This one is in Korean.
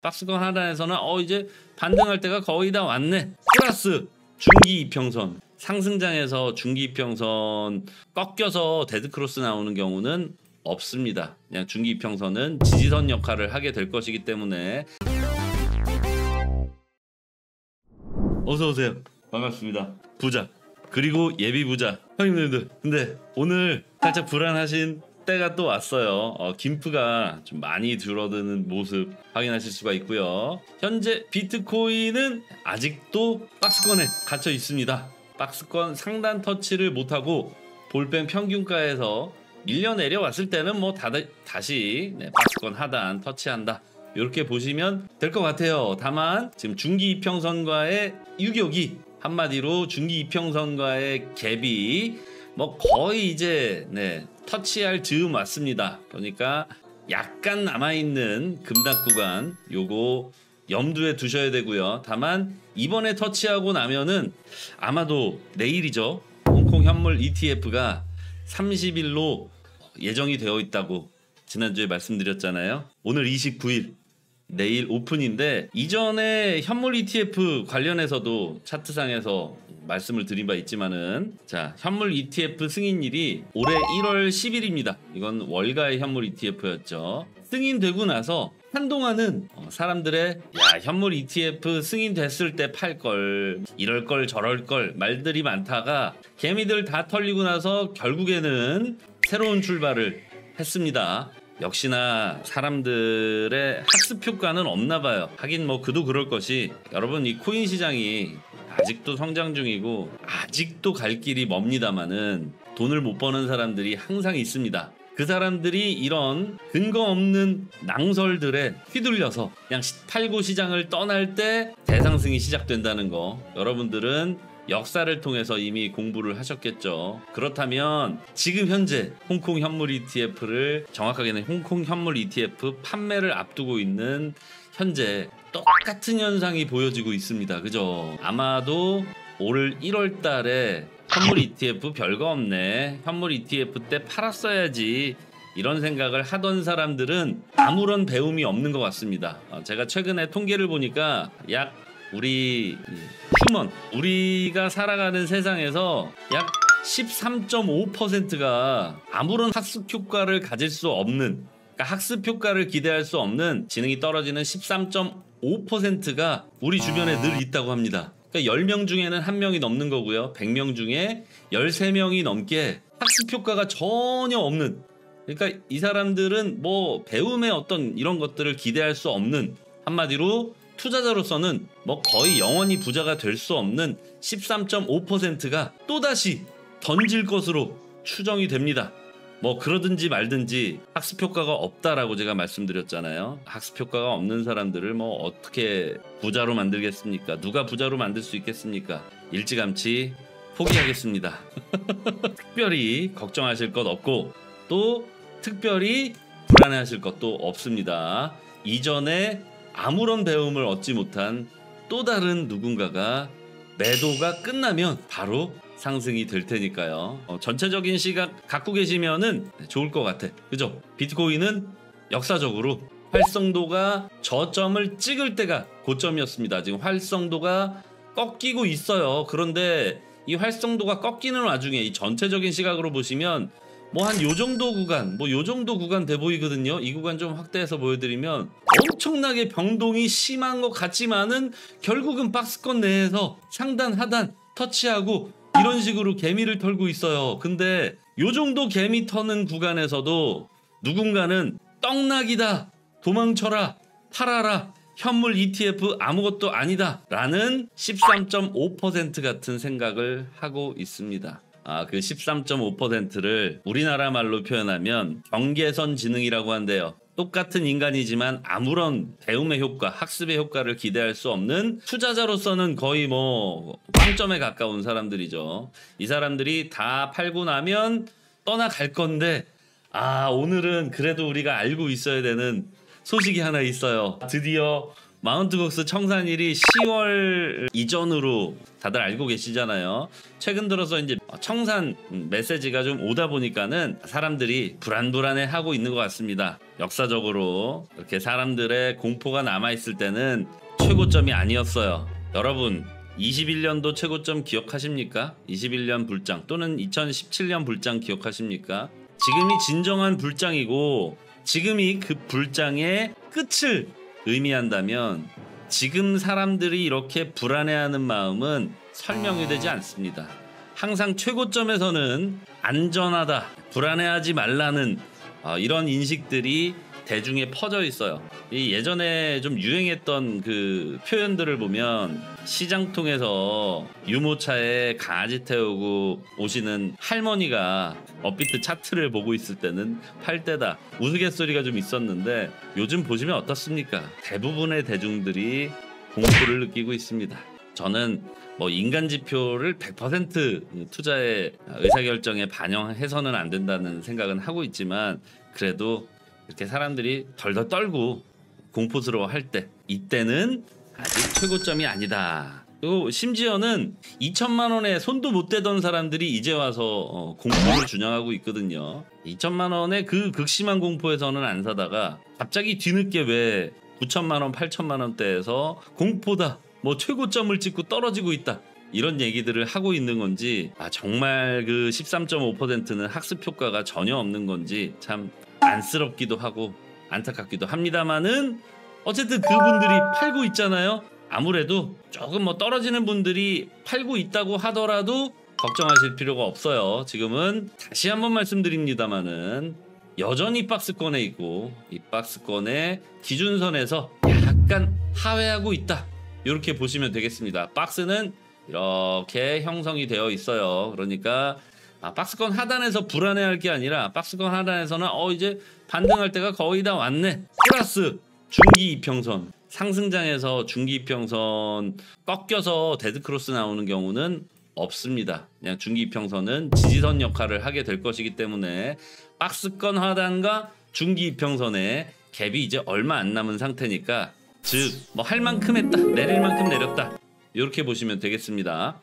박스권 하단에서는 이제 반등할 때가 거의 다 왔네. 플러스 중기 이평선, 상승장에서 중기 이평선 꺾여서 데드크로스 나오는 경우는 없습니다. 그냥 중기 이평선은 지지선 역할을 하게 될 것이기 때문에. 어서 오세요. 반갑습니다. 부자 그리고 예비 부자 형님들. 근데 오늘 살짝 불안하신 때가 또 왔어요. 김프가 좀 많이 줄어드는 모습 확인하실 수가 있고요. 현재 비트코인은 아직도 박스권에 갇혀 있습니다. 박스권 상단 터치를 못하고 볼펜 평균가에서 밀려 내려왔을 때는 뭐 다시 박스권 하단 터치한다, 이렇게 보시면 될 것 같아요. 다만 지금 중기 이평선과의 유격이, 한마디로 중기 이평선과의 갭이 뭐 거의 이제 터치할 즈음 왔습니다. 그러니까 약간 남아있는 급락 구간, 요거 염두에 두셔야 되고요. 다만 이번에 터치하고 나면은 아마도 내일이죠. 홍콩 현물 ETF가 30일로 예정이 되어 있다고 지난주에 말씀드렸잖아요. 오늘 29일, 내일 오픈인데, 이전에 현물 ETF 관련해서도 차트상에서 말씀을 드린 바 있지만은, 자, 현물 ETF 승인일이 올해 1월 10일입니다. 이건 월가의 현물 ETF였죠. 승인되고 나서 한동안은 사람들의 현물 ETF 승인됐을 때 팔걸, 이럴걸 저럴걸 말들이 많다가 개미들 다 털리고 나서 결국에는 새로운 출발을 했습니다. 역시나 사람들의 학습 효과는 없나 봐요. 하긴 뭐 그도 그럴 것이, 여러분 이 코인 시장이 아직도 성장 중이고 아직도 갈 길이 멉니다마는 돈을 못 버는 사람들이 항상 있습니다. 그 사람들이 이런 근거 없는 낭설들에 휘둘려서 그냥 팔고 시장을 떠날 때 대상승이 시작된다는 거, 여러분들은 역사를 통해서 이미 공부를 하셨겠죠. 그렇다면 지금 현재 홍콩 현물 ETF를, 정확하게는 홍콩 현물 ETF 판매를 앞두고 있는 현재 똑같은 현상이 보여지고 있습니다. 그죠? 아마도 올 1월 달에 현물 ETF 별거 없네, 현물 ETF 때 팔았어야지, 이런 생각을 하던 사람들은 아무런 배움이 없는 것 같습니다. 제가 최근에 통계를 보니까 약 우리 휴먼, 우리가 살아가는 세상에서 약 13.5%가 아무런 학습 효과를 가질 수 없는, 그러니까 학습 효과를 기대할 수 없는, 지능이 떨어지는 13.5%가 우리 주변에 늘 있다고 합니다. 그러니까 10명 중에는 1명이 넘는 거고요. 100명 중에 13명이 넘게 학습 효과가 전혀 없는, 그러니까 이 사람들은 뭐 배움의 어떤 이런 것들을 기대할 수 없는, 한마디로 투자자로서는 뭐 거의 영원히 부자가 될 수 없는 13.5%가 또다시 던질 것으로 추정이 됩니다. 뭐 그러든지 말든지 학습 효과가 없다라고 제가 말씀드렸잖아요. 학습 효과가 없는 사람들을 뭐 어떻게 부자로 만들겠습니까? 누가 부자로 만들 수 있겠습니까? 일찌감치 포기하겠습니다. 특별히 걱정하실 것 없고 또 특별히 불안해하실 것도 없습니다. 이전에 아무런 배움을 얻지 못한 또 다른 누군가가 매도가 끝나면 바로 상승이 될 테니까요. 전체적인 시각 갖고 계시면은 좋을 것 같아. 그죠? 비트코인은 역사적으로 활성도가 저점을 찍을 때가 고점이었습니다. 지금 활성도가 꺾이고 있어요. 그런데 이 활성도가 꺾이는 와중에 이 전체적인 시각으로 보시면 뭐 한 요정도 구간, 뭐 요정도 구간 돼 보이거든요. 이 구간 좀 확대해서 보여드리면 엄청나게 변동이 심한 것 같지만은 결국은 박스권 내에서 상단 하단 터치하고 이런 식으로 개미를 털고 있어요. 근데 요정도 개미 터는 구간에서도 누군가는 떡락이다, 도망쳐라, 팔아라, 현물 ETF 아무것도 아니다 라는 13.5% 같은 생각을 하고 있습니다. 그 13.5%를 우리나라 말로 표현하면 경계선 지능이라고 한대요. 똑같은 인간이지만 아무런 배움의 효과, 학습의 효과를 기대할 수 없는, 투자자로서는 거의 뭐 빵점에 가까운 사람들이죠. 이 사람들이 다 팔고 나면 떠나갈 건데, 오늘은 그래도 우리가 알고 있어야 되는 소식이 하나 있어요. 드디어 마운트곡스 청산일이 10월 이전으로 다들 알고 계시잖아요. 최근 들어서 이제 청산 메시지가 좀 오다 보니까는 사람들이 불안불안해하고 있는 것 같습니다. 역사적으로 이렇게 사람들의 공포가 남아있을 때는 최고점이 아니었어요. 여러분 21년도 최고점 기억하십니까? 21년 불장 또는 2017년 불장 기억하십니까? 지금이 진정한 불장이고 지금이 그 불장의 끝을 의미한다면 지금 사람들이 이렇게 불안해하는 마음은 설명이 되지 않습니다. 항상 최고점에서는 안전하다, 불안해하지 말라는 이런 인식들이 대중에 퍼져 있어요. 이 예전에 좀 유행했던 그 표현들을 보면 시장통에서 유모차에 강아지 태우고 오시는 할머니가 업비트 차트를 보고 있을 때는 팔 때다 우스갯소리가 좀 있었는데 요즘 보시면 어떻습니까? 대부분의 대중들이 공포를 느끼고 있습니다. 저는 뭐 인간 지표를 100% 투자의 의사결정에 반영해서는 안 된다는 생각은 하고 있지만 그래도 이렇게 사람들이 덜덜 떨고 공포스러워할 때 이때는 아직 최고점이 아니다. 그리고 심지어는 2천만 원에 손도 못 대던 사람들이 이제 와서 공포를 준영하고 있거든요. 2천만 원의 그 극심한 공포에서는 안 사다가 갑자기 뒤늦게 왜 9천만 원, 8천만 원대에서 공포다, 뭐 최고점을 찍고 떨어지고 있다 이런 얘기들을 하고 있는 건지 정말 그 13.5%는 학습 효과가 전혀 없는 건지 참 안쓰럽기도 하고 안타깝기도 합니다만은 어쨌든 그분들이 팔고 있잖아요. 아무래도 조금 뭐 떨어지는 분들이 팔고 있다고 하더라도 걱정하실 필요가 없어요. 지금은 다시 한번 말씀드립니다만은 여전히 박스권에 있고 이 박스권의 기준선에서 약간 하회하고 있다 이렇게 보시면 되겠습니다. 박스는 이렇게 형성이 되어 있어요. 그러니까 박스권 하단에서 불안해할 게 아니라 박스권 하단에서는 이제 반등할 때가 거의 다 왔네. 플러스 중기 이평선 상승장에서 중기 이평선 꺾여서 데드크로스 나오는 경우는 없습니다. 그냥 중기 이평선은 지지선 역할을 하게 될 것이기 때문에 박스권 하단과 중기 이평선의 갭이 이제 얼마 안 남은 상태니까 즉 뭐 할 만큼 했다, 내릴 만큼 내렸다 이렇게 보시면 되겠습니다.